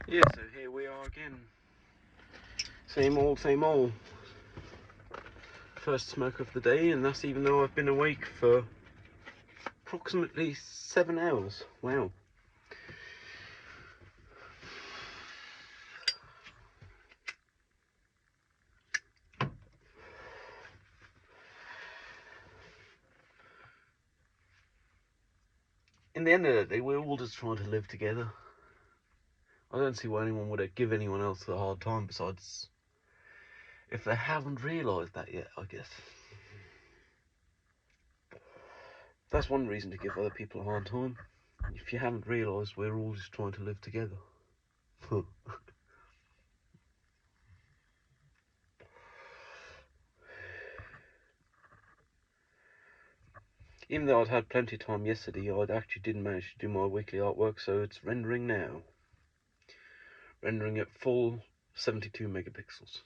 Yeah, so here we are again. Same old, same old. First smoke of the day, and that's even though I've been awake for approximately 7 hours. Wow. In the end of the day, we're all just trying to live together. I don't see why anyone would give anyone else a hard time, besides if they haven't realised that yet, I guess. That's one reason to give other people a hard time. If you haven't realised, we're all just trying to live together. Even though I'd had plenty of time yesterday, I actually didn't manage to do my weekly artwork, so it's rendering now. Rendering at full 72 megapixels.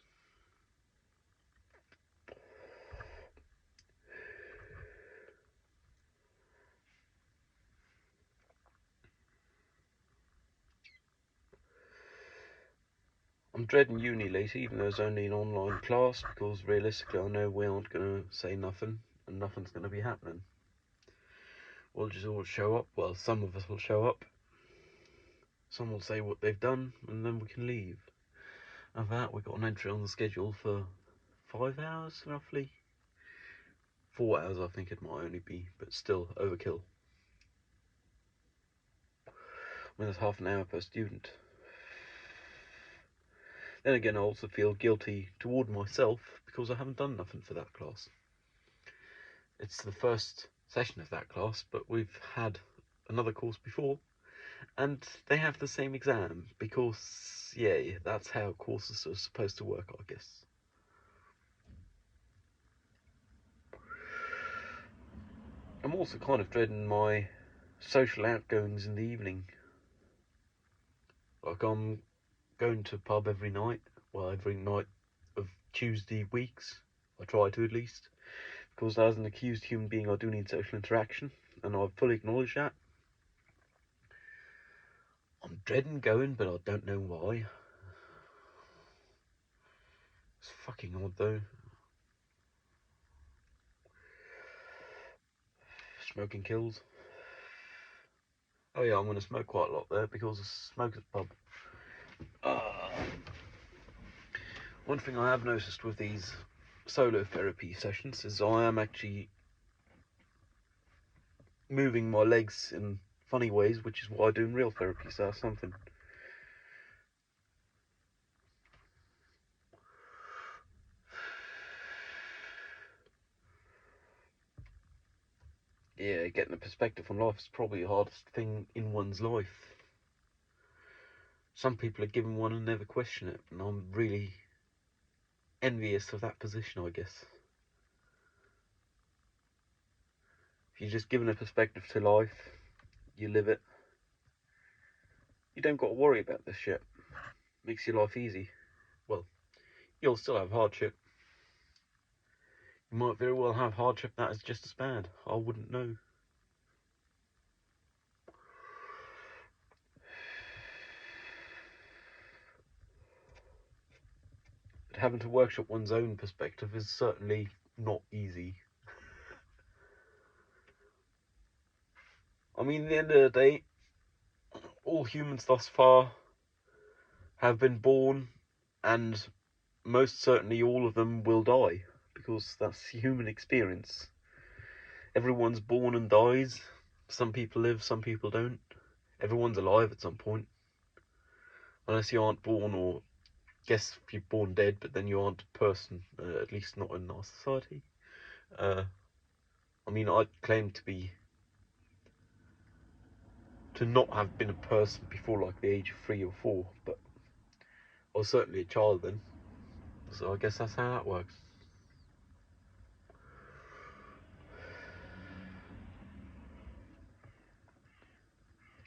I'm dreading uni later, even though it's only an online class, because realistically I know we aren't going to say nothing, and nothing's going to be happening. We'll just all show up, well, some of us will show up, some will say what they've done, and then we can leave. After that, we've got an entry on the schedule for 5 hours, roughly. 4 hours I think it might only be, but still, overkill. I mean, that's half an hour per student. Then again, I also feel guilty toward myself because I haven't done nothing for that class. It's the first session of that class, but we've had another course before, and they have the same exam because, yeah, that's how courses are supposed to work, I guess. I'm also kind of dreading my social outgoings in the evening. Like, I'm going to a pub every night, well, every night of Tuesday weeks. I try to, at least, because as an accused human being, I do need social interaction, and I fully acknowledge that. I'm dreading going, but I don't know why. It's fucking odd, though. Smoking kills. Oh yeah, I'm going to smoke quite a lot there because it's smoker's pub. One thing I have noticed with these solo therapy sessions is I am actually moving my legs in funny ways, which is what I do in real therapy, so that's something. Yeah, getting a perspective on life is probably the hardest thing in one's life. Some people are given one and never question it, and I'm really envious of that position, I guess. If you're just given a perspective to life, you live it. You don't got to worry about this shit. Makes your life easy. Well, you'll still have hardship. You might very well have hardship that is just as bad. I wouldn't know. But having to workshop one's own perspective is certainly not easy. I mean, at the end of the day, all humans thus far have been born, and most certainly all of them will die, because that's human experience. Everyone's born and dies. Some people live, some people don't. Everyone's alive at some point. Unless you aren't born, or guess if you're born dead, but then you aren't a person, at least not in our society. I mean, I claim to not have been a person before like the age of 3 or 4, but I was certainly a child then, so I guess that's how that works.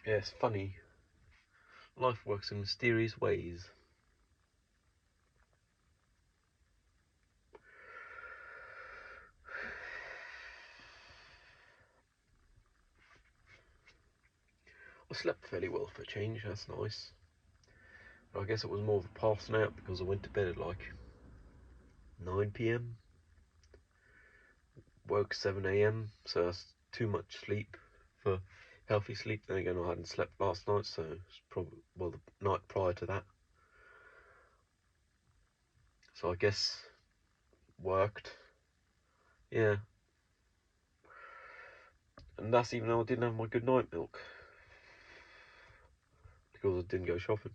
Yeah, it's funny. Life works in mysterious ways. I slept fairly well for a change, that's nice. I guess it was more of a passing out because I went to bed at like 9 p.m. Woke 7 a.m. So that's too much sleep for healthy sleep. Then again, I hadn't slept last night, so it's probably, well, the night prior to that. So I guess worked. Yeah. And that's even though I didn't have my good night milk. Because I didn't go shopping.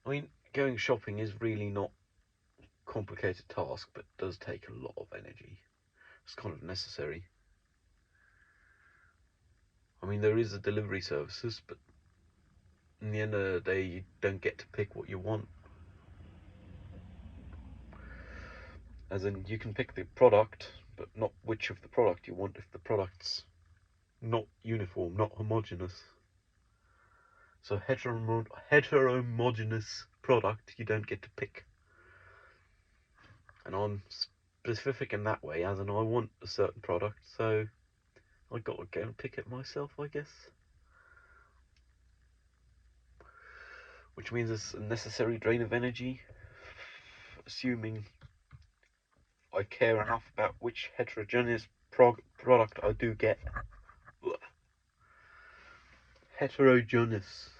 I mean, going shopping is really not a complicated task, but it does take a lot of energy. It's kind of necessary. I mean, there is a delivery services, but in the end of the day, you don't get to pick what you want. As in, you can pick the product, but not which of the product you want if the product's not uniform, not homogeneous. So heteromogeneous product, you don't get to pick. And I'm specific in that way, as in I want a certain product, so I gotta go and pick it myself, I guess. Which means it's a necessary drain of energy, assuming I care enough about which heterogeneous product I do get. Heterogeneous.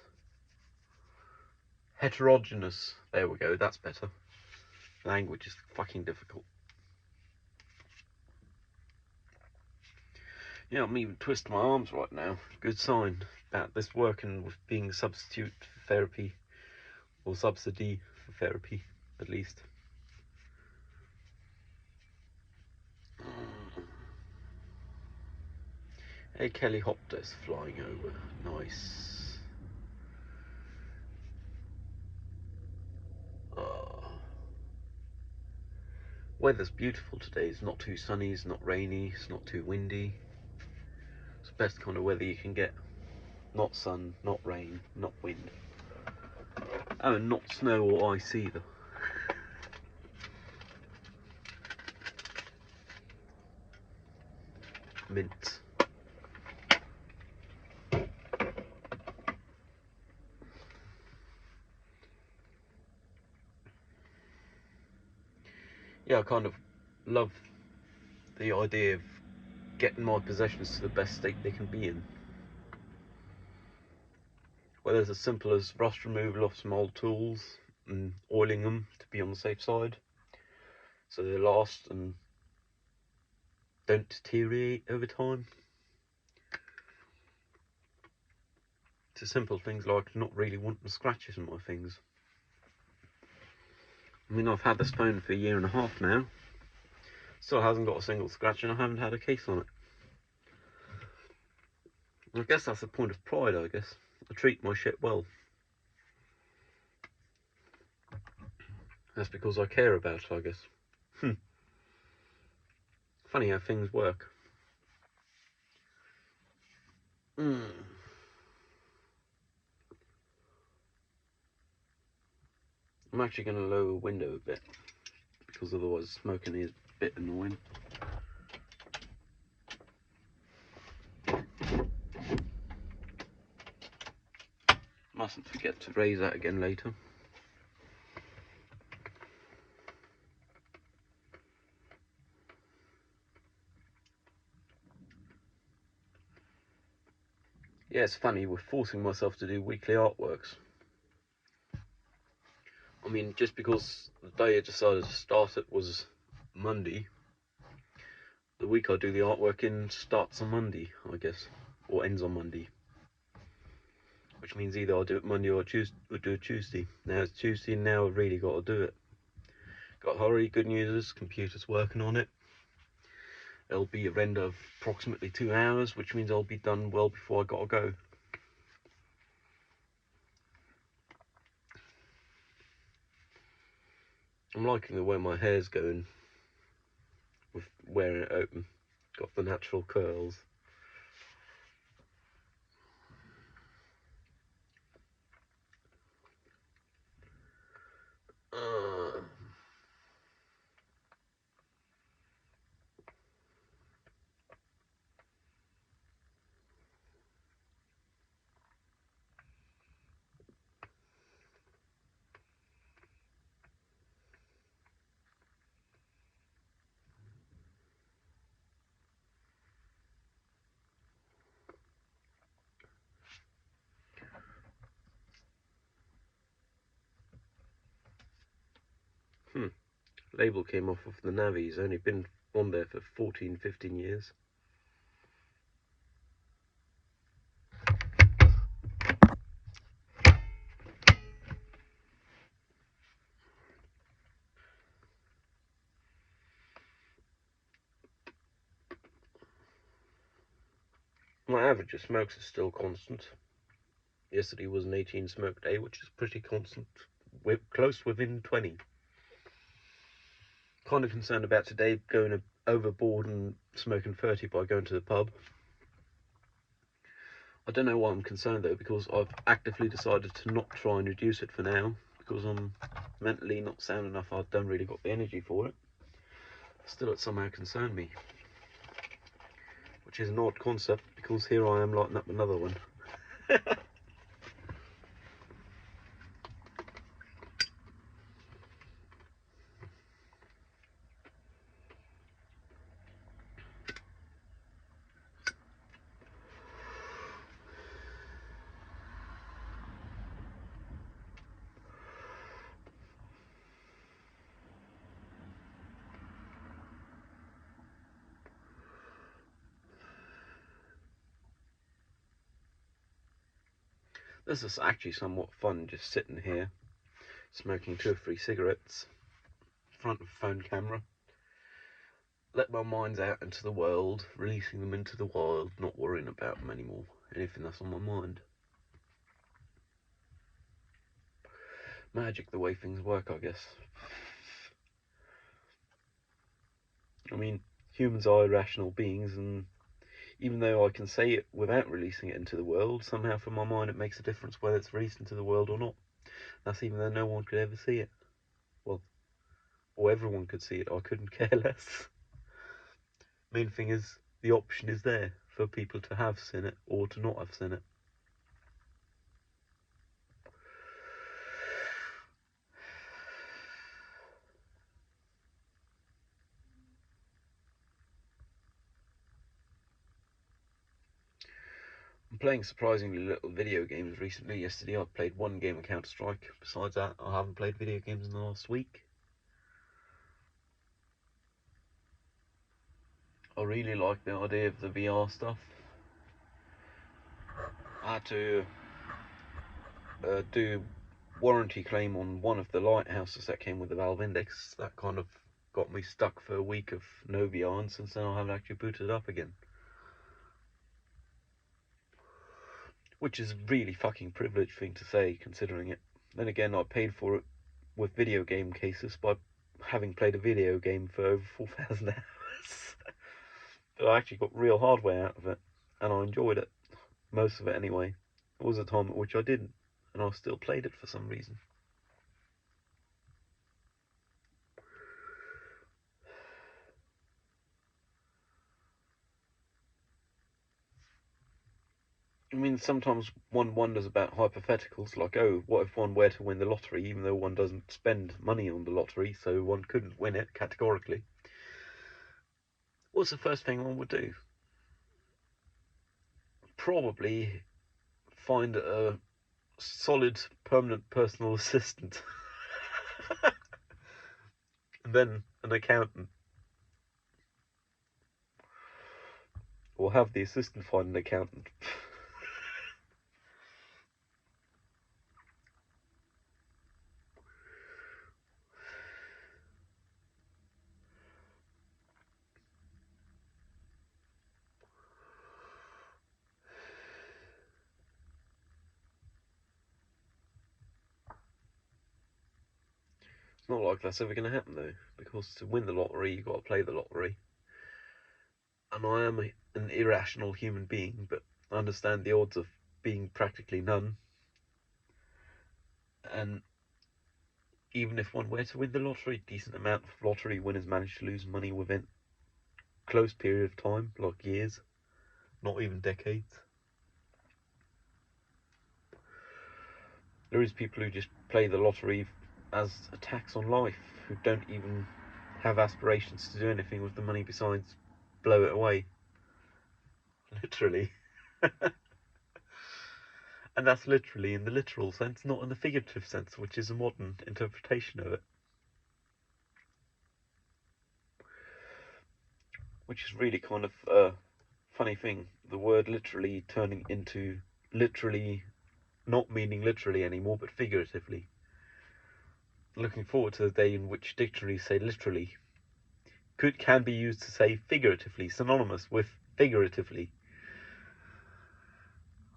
Heterogeneous. There we go, that's better. Language is fucking difficult. Yeah, I'm even twisting my arms right now. Good sign about this working with being a substitute for therapy, or subsidy for therapy, at least. A helicopter's flying over. Nice. Weather's beautiful today. It's not too sunny, it's not rainy, it's not too windy. It's the best kind of weather you can get. Not sun, not rain, not wind. Oh, and not snow or ice either. Mint. Yeah, I kind of love the idea of getting my possessions to the best state they can be in. Whether it's as simple as rust removal of some old tools and oiling them to be on the safe side, so they last and don't deteriorate over time, to simple things like not really wanting scratches in my things. I mean, I've had this phone for a year and a half now, still hasn't got a single scratch, and I haven't had a case on it. I guess that's a point of pride, I guess. I treat my shit well. That's because I care about it, I guess. Funny how things work. I'm actually going to lower the window a bit, because otherwise smoking is a bit annoying. Mustn't forget to raise that again later. Yeah, it's funny, we're forcing myself to do weekly artworks. I mean, just because the day I decided to start it was Monday, the week I do the artwork in starts on Monday, I guess, or ends on Monday. Which means either I'll do it Monday or do it Tuesday. Now it's Tuesday, and now I've really got to do it. Got hurry, good news, computer's working on it. It'll be a render of approximately 2 hours, which means I'll be done well before I gotta go. I'm liking the way my hair's going with wearing it open. Got the natural curls. Label came off of the Navi. He's only been on there for 14, 15 years. My average of smokes is still constant. Yesterday was an 18 smoke day, which is pretty constant. We're close within 20. Kind of concerned about today going overboard and smoking 30 by going to the pub. I don't know why I'm concerned though, because I've actively decided to not try and reduce it for now, because I'm mentally not sound enough. I don't really got the energy for it. Still, it somehow concerned me, which is an odd concept, because here I am lighting up another one. This is actually somewhat fun, just sitting here, smoking 2 or 3 cigarettes, in front of a phone camera. Let my minds out into the world, releasing them into the wild, not worrying about them anymore, anything that's on my mind. Magic, the way things work, I guess. I mean, humans are irrational beings, and even though I can say it without releasing it into the world, somehow for my mind it makes a difference whether it's released into the world or not. That's even though no one could ever see it. Well, or everyone could see it, I couldn't care less. Main thing is, the option is there for people to have seen it or to not have seen it. I'm playing surprisingly little video games recently. Yesterday I played one game of Counter-Strike. Besides that, I haven't played video games in the last week. I really like the idea of the VR stuff. I had to do warranty claim on one of the lighthouses that came with the Valve Index. That kind of got me stuck for a week of no VR, and since then I haven't actually booted it up again. Which is a really fucking privileged thing to say, considering it. Then again, I paid for it with video game cases by having played a video game for over 4,000 hours. But I actually got real hardware out of it, and I enjoyed it. Most of it anyway. There was a time at which I didn't, and I still played it for some reason. I mean, sometimes one wonders about hypotheticals, like, oh, what if one were to win the lottery, even though one doesn't spend money on the lottery, so one couldn't win it categorically. What's the first thing one would do? Probably find a solid, permanent personal assistant. And then an accountant. Or have the assistant find an accountant. It's not like that's ever going to happen though, because to win the lottery, you've got to play the lottery. And I am an irrational human being, but I understand the odds of being practically none. And even if one were to win the lottery, a decent amount of lottery winners manage to lose money within a close period of time, like years, not even decades. There is people who just play the lottery as a tax on life, who don't even have aspirations to do anything with the money besides blow it away. Literally. And that's literally in the literal sense, not in the figurative sense, which is a modern interpretation of it. which is really kind of a funny thing. The word literally turning into literally not meaning literally anymore, but figuratively. Looking forward to the day in which dictionaries say literally can be used to say figuratively, synonymous with figuratively.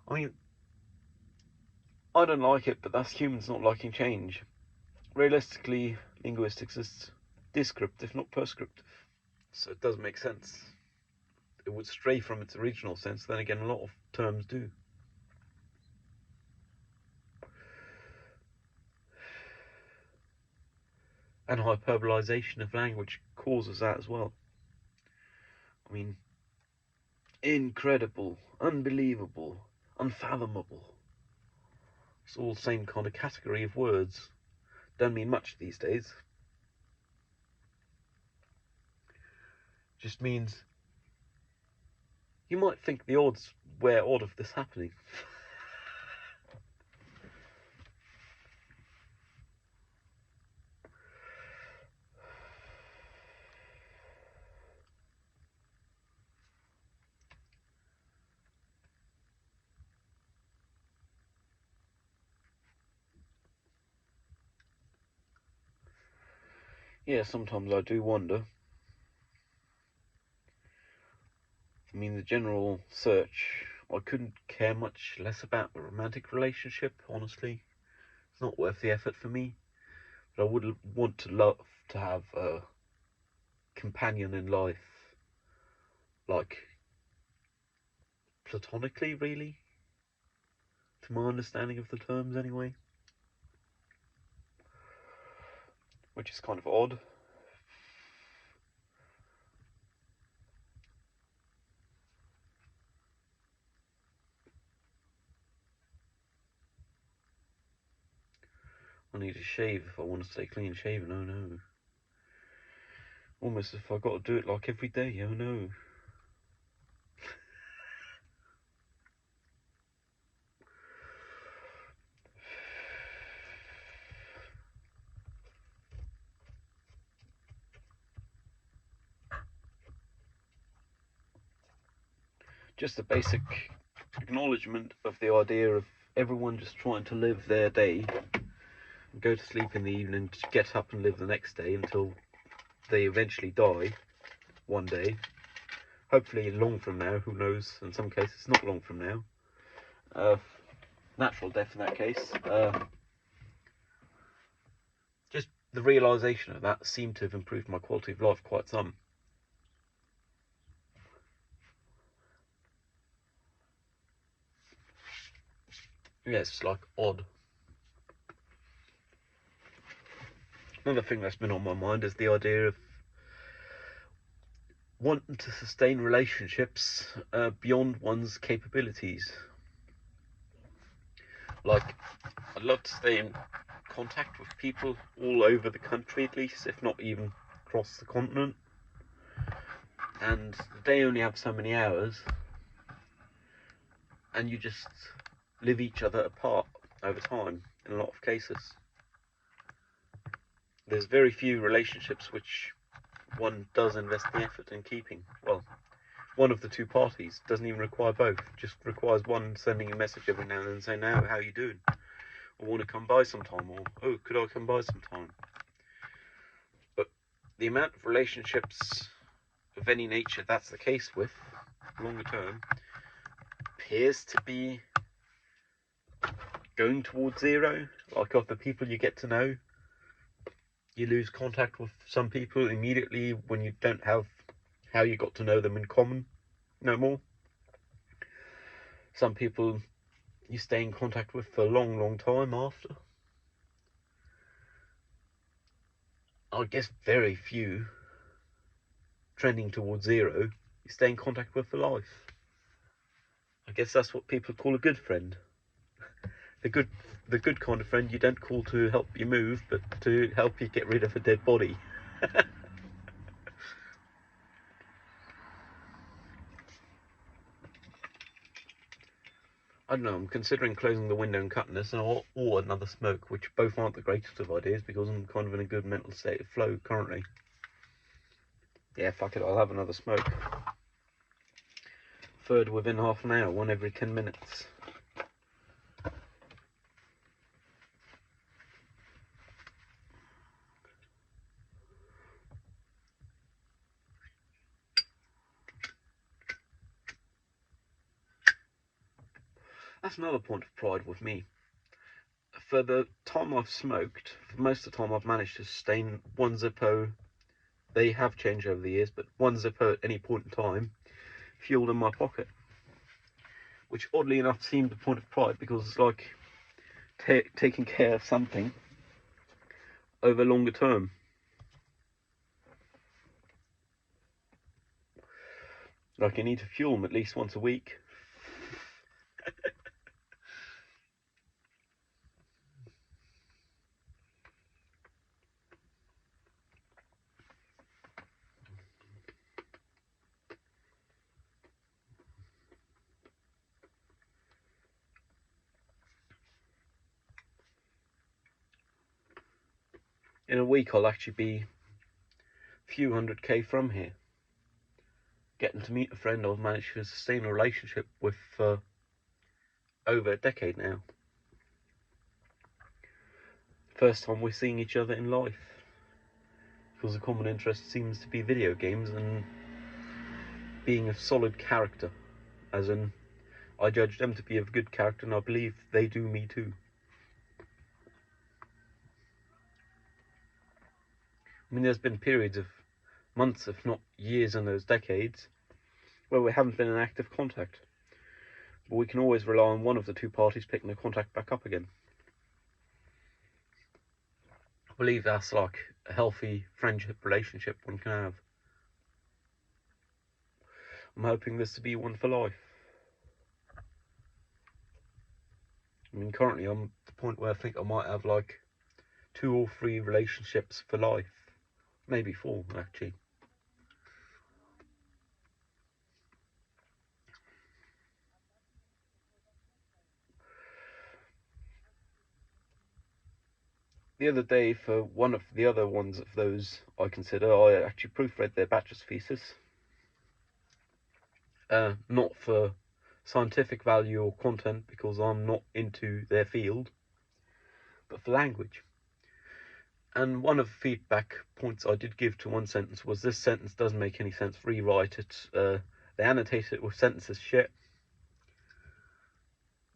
I mean, I don't like it, but that's humans not liking change. Realistically, linguistics is descriptive, not prescriptive. So it does make sense. It would stray from its original sense, then again, a lot of terms do. And hyperbolization of language causes that as well. I mean, incredible, unbelievable, unfathomable. It's all the same kind of category of words. Don't mean much these days. Just means you might think the odds were odd of this happening. Yeah, sometimes I do wonder. I mean, the general search, I couldn't care much less about a romantic relationship, honestly. It's not worth the effort for me. But I would want to love to have a companion in life, like platonically, really, to my understanding of the terms anyway. Which is kind of odd. I need a shave if I want to stay clean shaven, oh no. Almost if I got to do it like every day, oh no. Just a basic acknowledgement of the idea of everyone just trying to live their day, go to sleep in the evening, get up and live the next day until they eventually die one day. Hopefully long from now, who knows, in some cases not long from now. Natural death in that case. Just the realisation of that seemed to have improved my quality of life quite some. Yeah, it's like odd. Another thing that's been on my mind is the idea of wanting to sustain relationships beyond one's capabilities. Like, I'd love to stay in contact with people all over the country at least, if not even across the continent. And they only have so many hours, and you just live each other apart over time in a lot of cases. There's very few relationships which one does invest the effort in keeping. Well, one of the two parties doesn't even require both, just requires one sending a message every now and then saying, "Now, how you doing? I want to come by sometime," or "Oh, could I come by sometime?" But the amount of relationships of any nature that's the case with, longer term, appears to be going towards zero. Like, of the people you get to know, you lose contact with some people immediately when you don't have how you got to know them in common no more. Some people you stay in contact with for a long, long time after. I guess very few, trending towards zero, you stay in contact with for life. I guess that's what people call a good friend. The good kind of friend you don't call to help you move, but to help you get rid of a dead body. I don't know, I'm considering closing the window and cutting this, or another smoke, which both aren't the greatest of ideas because I'm kind of in a good mental state of flow currently. Yeah, fuck it, I'll have another smoke. third within half an hour, one every 10 minutes. That's another point of pride with me. For the time I've smoked, for most of the time I've managed to sustain one Zippo. They have changed over the years, but one Zippo at any point in time, fueled in my pocket. Which oddly enough seemed a point of pride, because it's like taking care of something over longer term. Like, you need to fuel them at least once a week. In a week I'll actually be a few 100k from here. Getting to meet a friend I've managed to sustain a relationship with for over a decade now. First time we're seeing each other in life. Because the common interest seems to be video games and being a solid character. As in, I judge them to be of good character, and I believe they do me too. I mean, there's been periods of months, if not years in those decades, where we haven't been in active contact. But we can always rely on one of the two parties picking the contact back up again. I believe that's like a healthy friendship relationship one can have. I'm hoping this to be one for life. I mean, currently I'm at the point where I think I might have like 2 or 3 relationships for life. Maybe 4, actually. The other day, for one of the other ones of those I consider, I actually proofread their bachelor's thesis. Not for scientific value or content, because I'm not into their field, but for language. And one of the feedback points I did give to one sentence was, this sentence doesn't make any sense, rewrite it. They annotated it with sentences shit.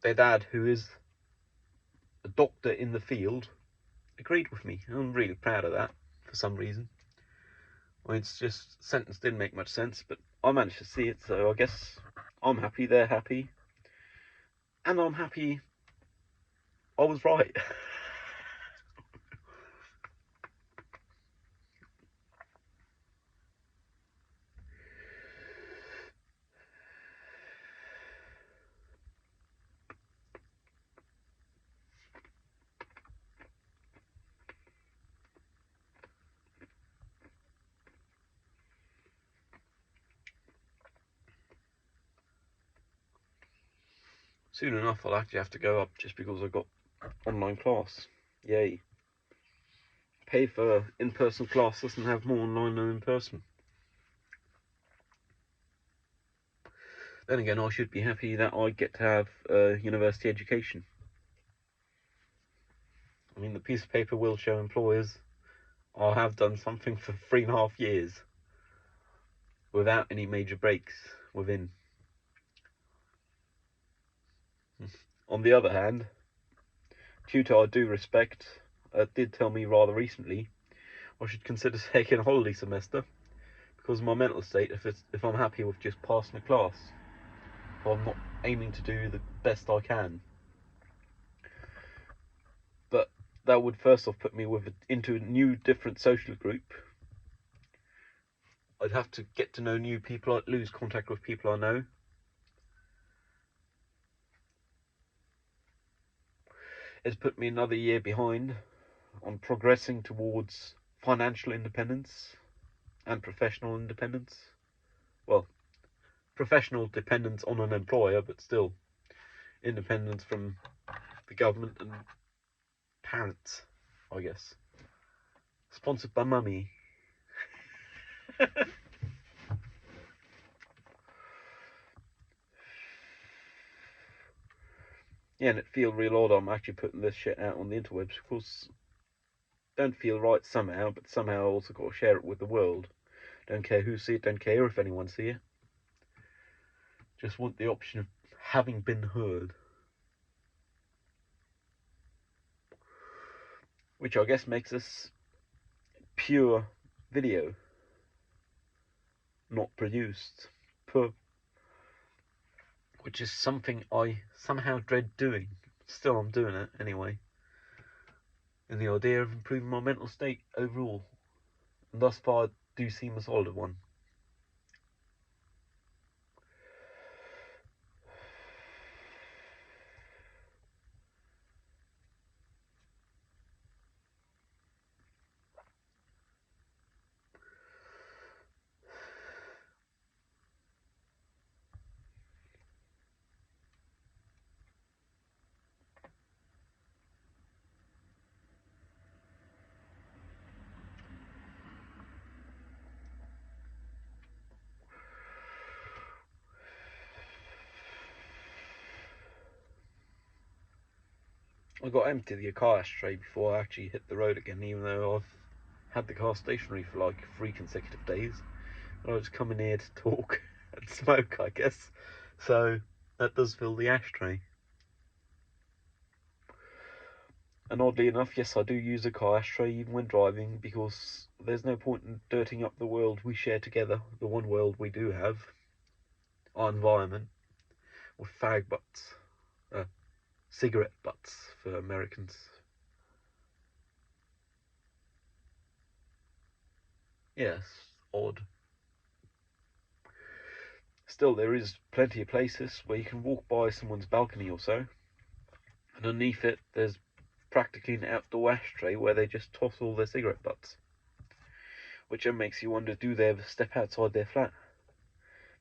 Their dad, who is a doctor in the field, agreed with me. I'm really proud of that for some reason. I mean, it's just, sentence didn't make much sense, but I managed to see it, so I guess I'm happy, they're happy, and I'm happy I was right. Soon enough I'll actually have to go up, just because I've got online class. Yay. Pay for in-person classes and have more online than in person. Then again, I should be happy that I get to have a university education. I mean, the piece of paper will show employers I have done something for 3.5 years without any major breaks within. On the other hand, tutor I do respect did tell me rather recently I should consider taking a holiday semester, because of my mental state, if I'm happy with just passing a class, if I'm not aiming to do the best I can. But that would first off put me into a new, different social group. I'd have to get to know new people, I'd lose contact with people I know. It's put me another year behind on progressing towards financial independence and professional independence. Well, professional dependence on an employer, but still independence from the government and parents, I guess. Sponsored by mummy. Yeah, and it feel real odd I'm actually putting this shit out on the interwebs because don't feel right somehow, but somehow I also got to share it with the world. Don't care who see it, don't care if anyone see it. Just want the option of having been heard. Which I guess makes this pure video, not produced. Which is something I somehow dread doing. Still, I'm doing it anyway. In the idea of improving my mental state overall. And thus far, I do seem a solid one. I got to empty the car ashtray before I actually hit the road again, even though I've had the car stationary for like 3 consecutive days. And I just come in here to talk and smoke, I guess. So that does fill the ashtray. And oddly enough, yes, I do use a car ashtray even when driving, because there's no point in dirtying up the world we share together, the one world we do have, our environment, with fag butts, cigarette butts for Americans. Yes, odd. Still, there is plenty of places where you can walk by someone's balcony or so, and underneath it there's practically an outdoor ashtray where they just toss all their cigarette butts. Which then makes you wonder, do they ever step outside their flat?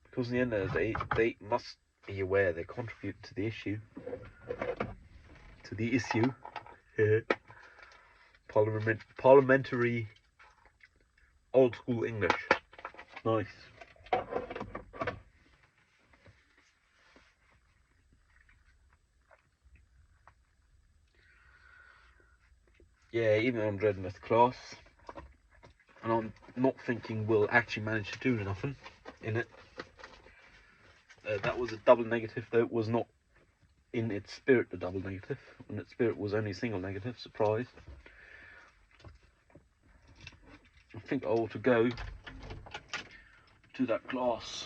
Because in the end of the day, they must be aware they contribute to the issue. To the issue. Parliamentary old school English. Nice. Yeah, even though I'm dreading this class, and I'm not thinking we'll actually manage to do nothing in it. That was a double negative, though it was not in its spirit a double negative. In its spirit was only a single negative. Surprise. I think I ought to go to that class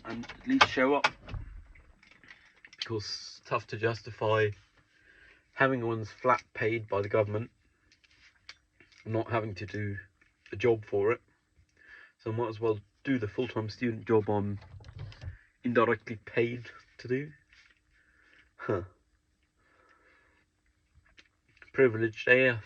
and at least show up, because it's tough to justify having one's flat paid by the government and not having to do a job for it. So I might as well do the full-time student job I'm indirectly paid to do. Huh. Privileged AF.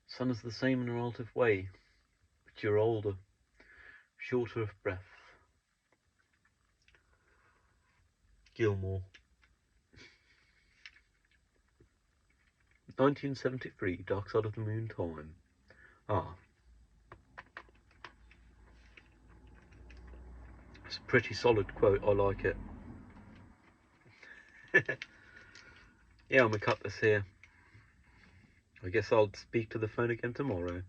Sun is the same in a relative way, but you're older, shorter of breath. Gilmore. 1973, Dark Side of the Moon time. Ah. It's a pretty solid quote, I like it. Yeah, I'm gonna cut this here. I guess I'll speak to the phone again tomorrow.